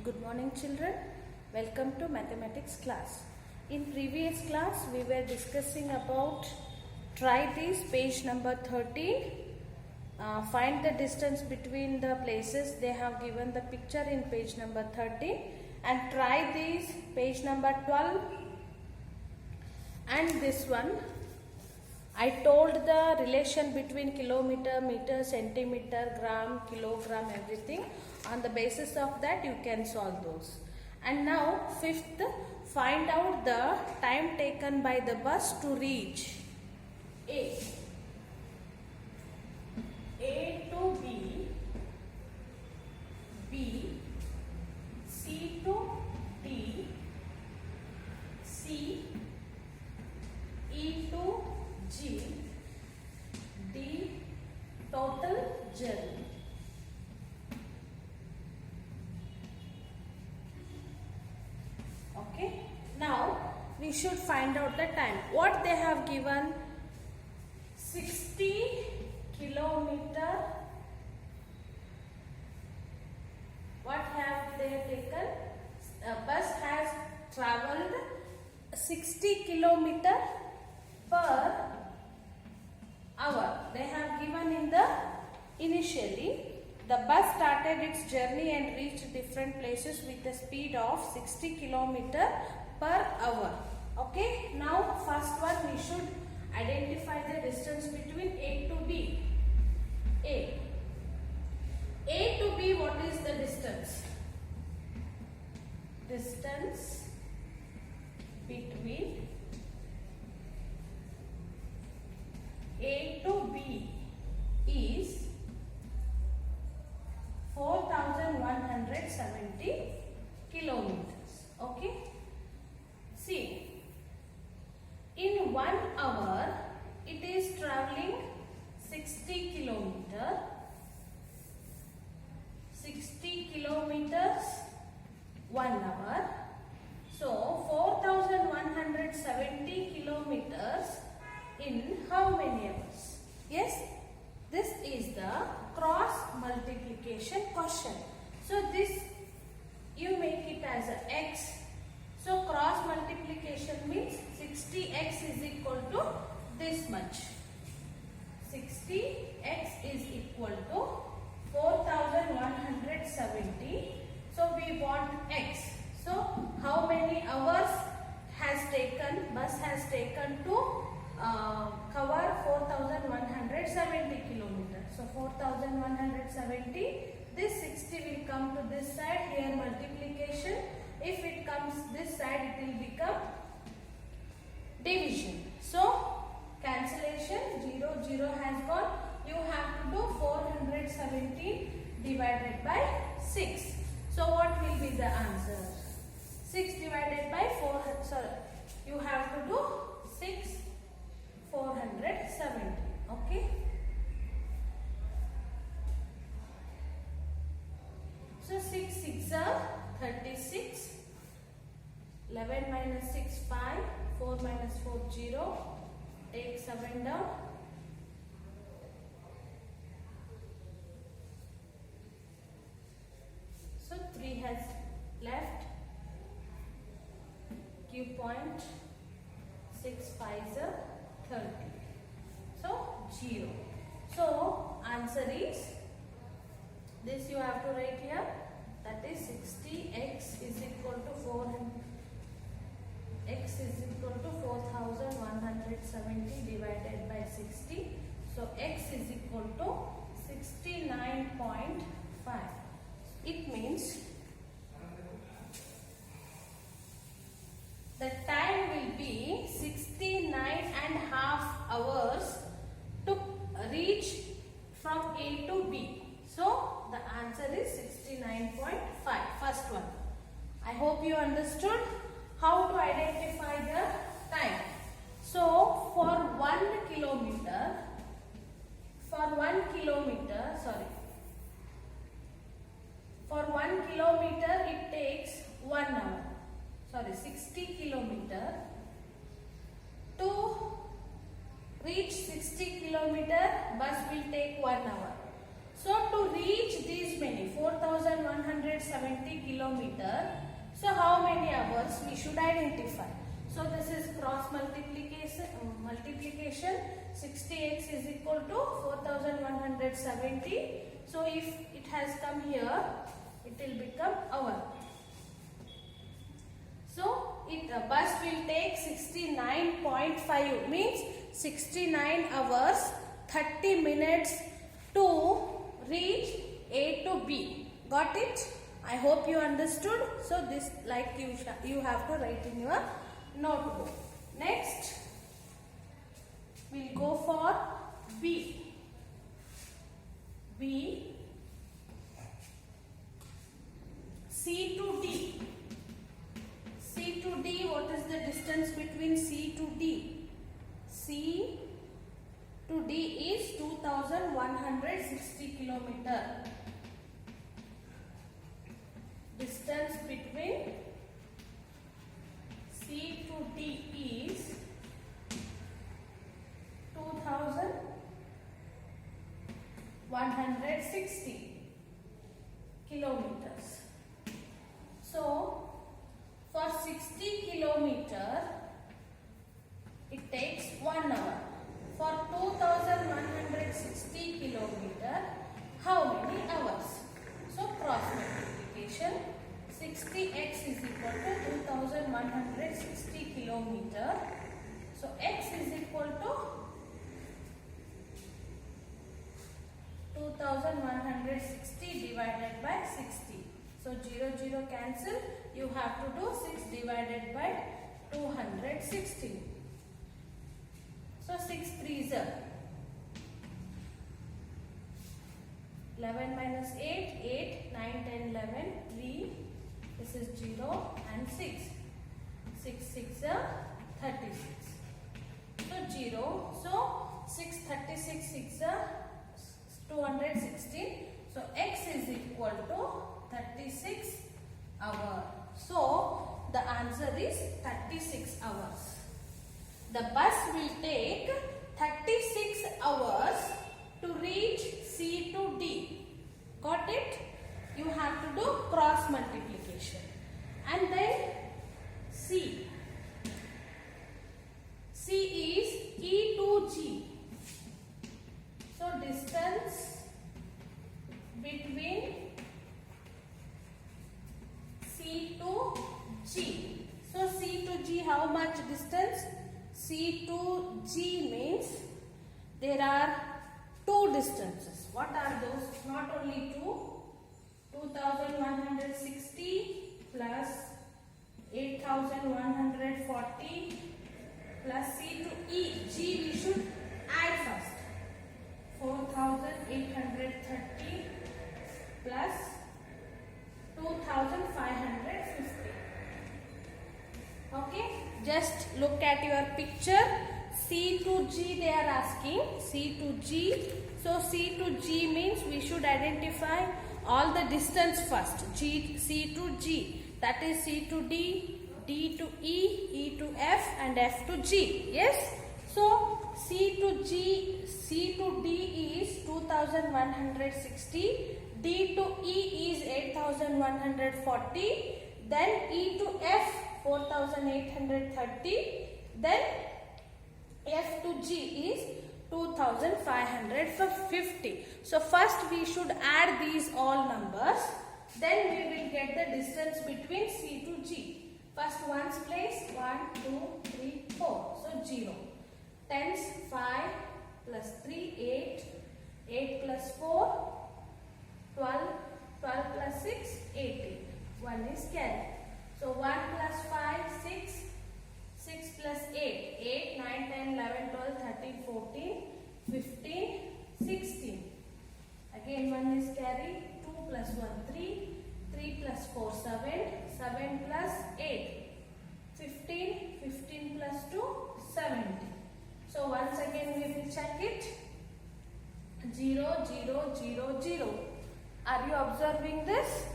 Good morning children, welcome to mathematics class. In previous class we were discussing about try this page number 13. Find the distance between the places they have given the picture in page number 13 and try this page number 12 and this one. I told the relation between kilometer, meter, centimeter, gram, kilogram, everything. On the basis of that you can solve those. And now fifth, find out the time taken by the bus to reach A to B, B, C to D, C, E to G, D, total journey. Okay, now we should find out the time. What they have given, 60 kilometer. What have they taken? A bus has travelled 60 kilometer per hour. They have given in the initially the bus started its journey and reached different places with a speed of 60 kilometer per hour. Okay, now first one we should identify the distance between A to B. A to B, what is the distance? Distance between A to B is 4170 kilometers. Okay. See, in 1 hour it is traveling 60 kilometers. 60 kilometers 1 hour. So 4170 kilometers in how many hours? Yes, this is the cross multiplication question. So this you make it as a x. So cross multiplication means 60x is equal to this much. 60x is equal to 4170. So we want x. So how many hours has taken, bus has taken to cover 4170 kilometers. So 4170, this 60 will come to this side, here multiplication. If it comes this side, it will become division. So cancellation, 0, 0 has gone. You have to do 470 divided by 6. So what will be the answer? 6 divided by 4, sorry, you have to do 6, 470. Okay. So 6 6 are 36. 11 minus 6 5. 4 minus 4 0. Take 7 down. So 3 has left. Q point 6 5 are 30. So 0. So answer is this, you have to write here, that is 60x is equal to 400, x is equal to 4170 divided by 60. So x is equal to 69.5. It means the time will be 69.5 hours to reach from A to B. So the answer is 69.5. First one. I hope you understood how to identify the time. So for 1 kilometer, for 1 kilometer it takes 1 hour. Sorry, 60 kilometer. To reach 60 kilometer, bus will take 1 hour. So to reach these many 4170 kilometer, so how many hours we should identify? So this is cross multiplication. 60x is equal to 4170. So if it has come here, it will become hour. So a bus will take 69.5, means 69 hours 30 minutes to reach A to B. Got it? I hope you understood. So this like you have to write in your notebook. Next we'll go for B. C to D. C to D, what is the distance between C to D? C to D is 2160 kilometer. Distance between C to D is 2160 kilometers. So for 60 kilometer it takes 1 hour. For 2160 kilometer, how many hours? So cross multiplication. 60x is equal to 2160 kilometer. So x is equal to 2160 divided by 60. So 0 cancel. You have to do 6 divided by 260. So 6 3s are 11 minus 8, 9, 10, 11, 3. This is 0 and 6. 6 6 are 36. So 0. So 6 36 6 are 216. So x is equal to 36 hours. So the answer is 36 hours. The bus will take 36 hours to reach C to D. Got it? You have to do cross multiplication. And then C. C is E to G. So distance between C to G. So C to G, how much distance? C to G means there are two distances. What are those? Not only two. 2160 plus 8140 plus C to E. G we should add first. 4830 plus 2550. Okay, just look at your picture. C to G they are asking. C to G. So C to G means we should identify all the distance first. C to G, that is C to D, D to E, E to F and F to G. Yes. So C to G, C to D is 2160, D to E is 8140, then E to F 4830, then F to G is 2550. So first we should add these all numbers, then we will get the distance between C to G. First ones place 1, 2, 3, 4. So 0. Tens 5 plus 3 8, 8 plus 4 12, 12 plus 6 18. 1 is carry. So 1 plus 5 6, 6 plus 8 8, 9, 10, 11, 12, 13, 14, 15, 16. Again 1 is carry. 2 plus 1 3, 3 plus 4 7, 7 plus 8 15, 15 plus 2 17. So once again we will check it. 0 0 0 0. Are you observing this?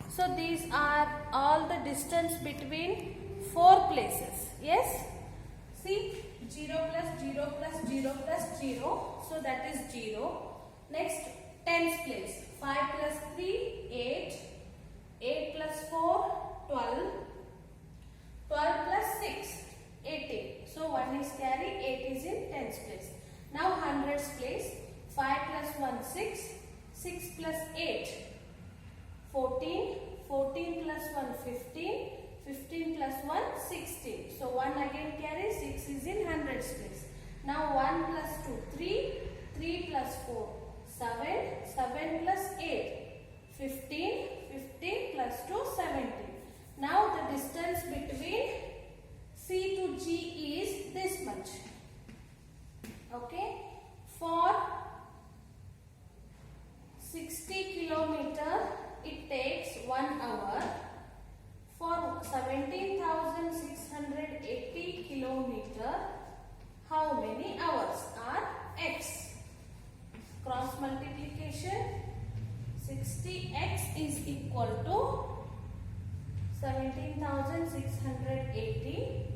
So these are all the distance between 4 places. Yes. See, 0 plus 0 plus 0 plus 0. So that is 0. Next, tens place. 5 plus 3, 8. 8 plus 4, 12. 12 plus 6, 18. So 1 is carry, 8 is in tens place. Now hundreds place. 5 plus 1, 6. 6 plus 8, 14. 14 plus 1, 15. 15 plus 1, 16. So 1 again carry, 6 is in hundreds place. Now 1 plus 2, 3. 3 plus 4, 7. 7 plus 8, 15. 15 plus 2, 17. Now the distance between C to G is this much. Okay. For 60 kilometer, it takes 1 hour. For 17,680 kilometer, how many hours are X? Cross multiplication. 60x is equal to 17,680.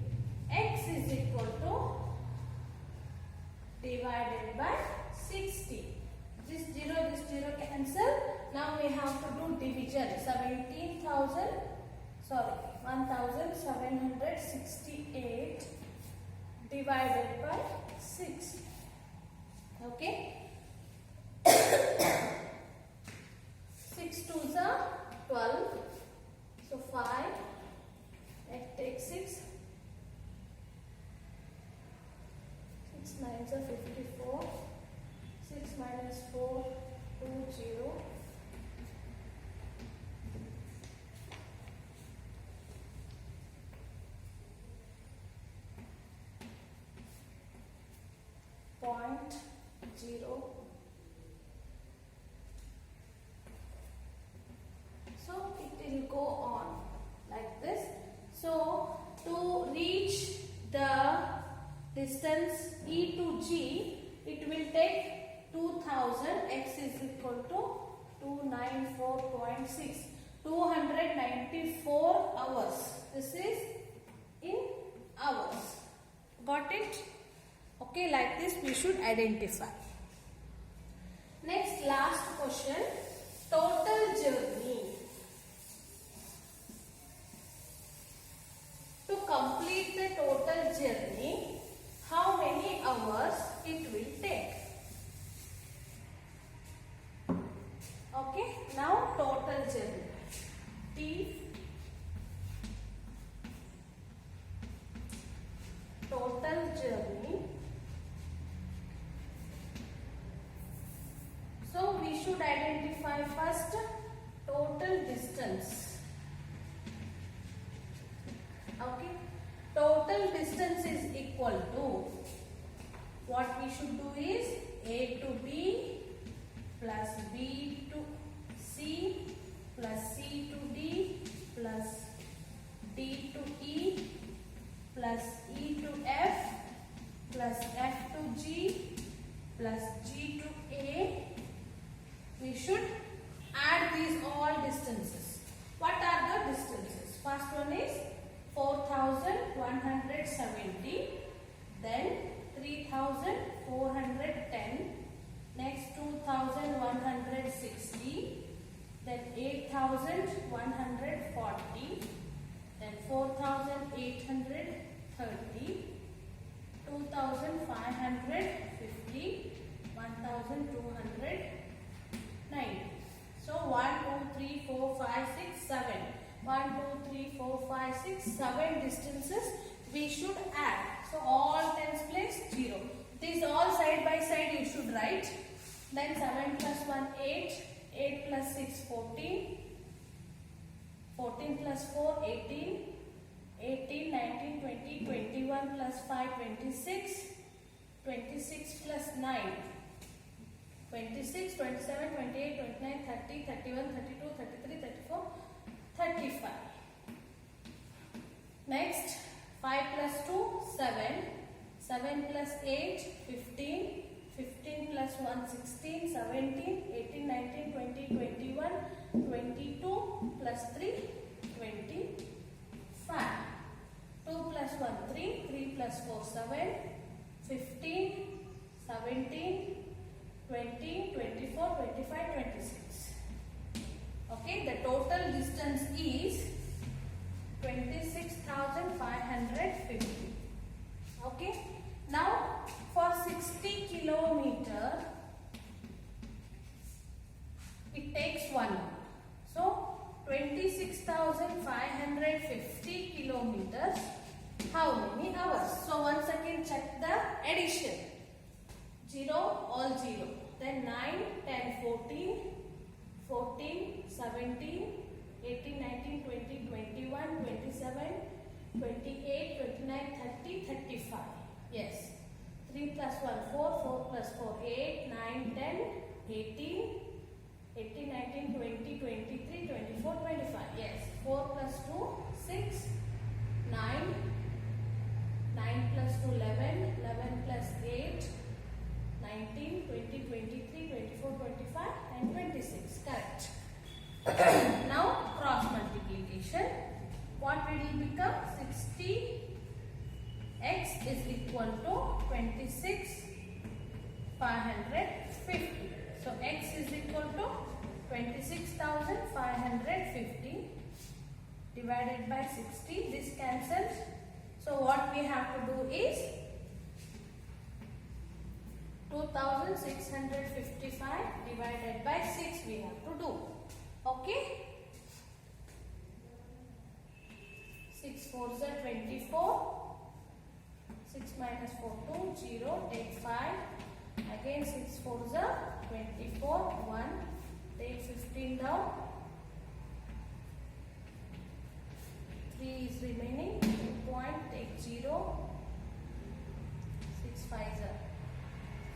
X is equal to divided by 60. This 0 cancel. Now we have to do division. 1768 divided by 6. Okay. 6 2s are 12. So 5. Let's take 6. 6 9s are 54. 6 minus 4, 2 0. Point 0. So it will go on like this. So to reach the distance E to G, it will take 2000. X is equal to 294.6. 294 hours. This is in hours. Got it? Okay, like this we should identify. Next, last question. Total journey. To complete the total journey, how many hours it will take? Okay, now total journey. T total journey. So we should identify first total distance. Okay, total distance is equal to, what we should do is A to B plus B to C plus C to D plus D to E plus E to F plus F to G plus G to A. We should add these all distances. What are the distances? First one is 4,170, then 3,410, next 2,160, then 8,140, then 4,830, 2,550, 1,290. So 1, 2, 3, 4, 5, 6, 7. 1, 2, 3, 4, 5, 6, 7 distances we should add. So all tens place 0. These all side by side you should write. Then 7 plus 1, 8. 8 plus 6, 14. 14 plus 4, 18. 18, 19, 20, 21 plus 5, 26. 26 plus 9. 26, 27, 28, 29, 30, 31, 32, 33, 34, 35. Next, 5 plus 2, 7. 7 plus 8, 15. 15 plus 1, 16, 17, 18, 19, 20, 21, 22 plus 3, 25. 2 plus 1, 3. 3 plus 4, 7. 15, 17, 20, 24, 25, 26. Okay, the total distance is 26,550. Okay, now for 60 kilometer, it takes 1 hour. So 26,550 kilometers. How many hours? So once again check the addition. 0, all 0. Then 9, 10, 14, 14, 17, 18, 19, 20, 21, 27, 28, 29, 30, 35. Yes. 3 plus 1, 4, 4 plus 4, 8, 9, 10, 18, 18, 19, 20, 23, 24, 25. Yes. 4 plus 2, 6, 9, 9 plus 2, 11, 11 plus 8, 19, 20, 23, 24, 25 and 26. Correct. Now cross multiplication. What will it become? 60 x is equal to 26,550. So x is equal to 26,550 divided by 60. This cancels. So what we have to do is 2,655 divided by 6 we have to do. Okay. 6 4s are 24. 6 minus 4 2 0. Take 5. Again 6 4s are 24. 1. Take 15 down. 3 is remaining. 2 point. Take 0. 6 5s are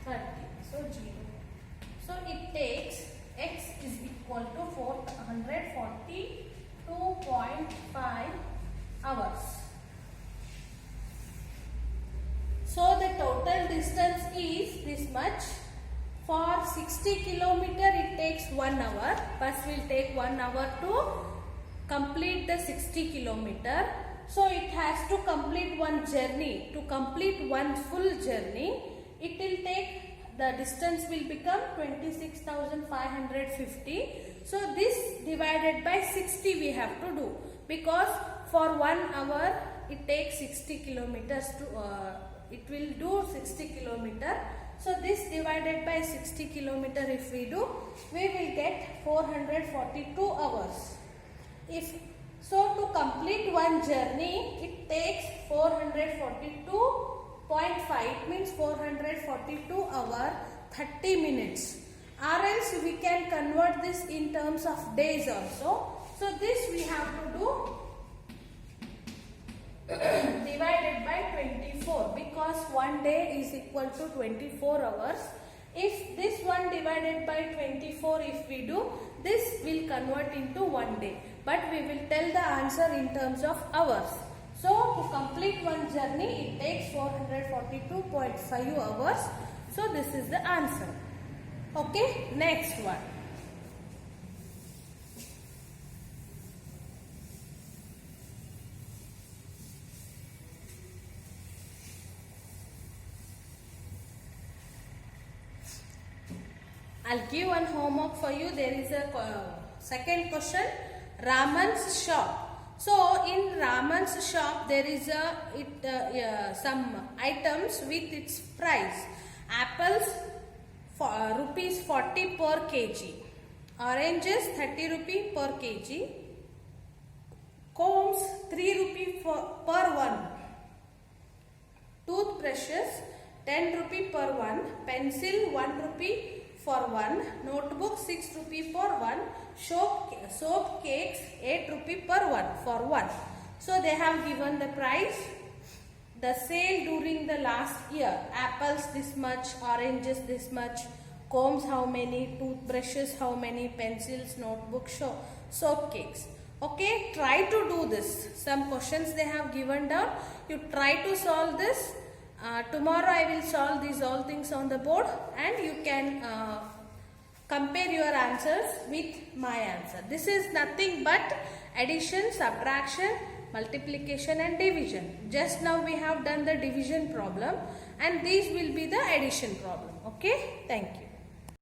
30. So 0. So it takes x is equal to 442.5 hours. So the total distance is this much. For 60 kilometer it takes 1 hour. Bus will take 1 hour to complete the 60 kilometer. So it has to complete one journey. To complete one full journey, it will take, the distance will become 26,550. So this divided by 60 we have to do, because for 1 hour it takes 60 kilometers to, it will do 60 kilometer. So this divided by 60 kilometer if we do, we will get 442 hours. If so, to complete one journey it takes 442.5, it means 442 hour 30 minutes, or else we can convert this in terms of days also. So this we have to do divided by 24, because one day is equal to 24 hours. If this one divided by 24 if we do, this will convert into one day, but we will tell the answer in terms of hours. So to complete one journey it takes 442.5 hours. So this is the answer. Okay, next one. I'll give one homework for you. There is a second question. Raman's shop. So in Raman's shop there is some items with its price. Apples rupees 40 per kg. Oranges 30 rupee per kg. Combs 3 rupee per one. Toothbrushes 10 rupee per one. Pencil 1 rupee for one. Notebook 6 rupee for one. Soap cakes 8 rupee per one for one. So they have given the price. The sale during the last year. Apples this much, oranges this much, combs how many, toothbrushes how many, pencils, notebook, soap cakes. Okay, try to do this. Some questions they have given down. You try to solve this. Tomorrow I will solve these all things on the board, and you can compare your answers with my answer. This is nothing but addition, subtraction, multiplication and division. Just now we have done the division problem and these will be the addition problem. Okay, thank you.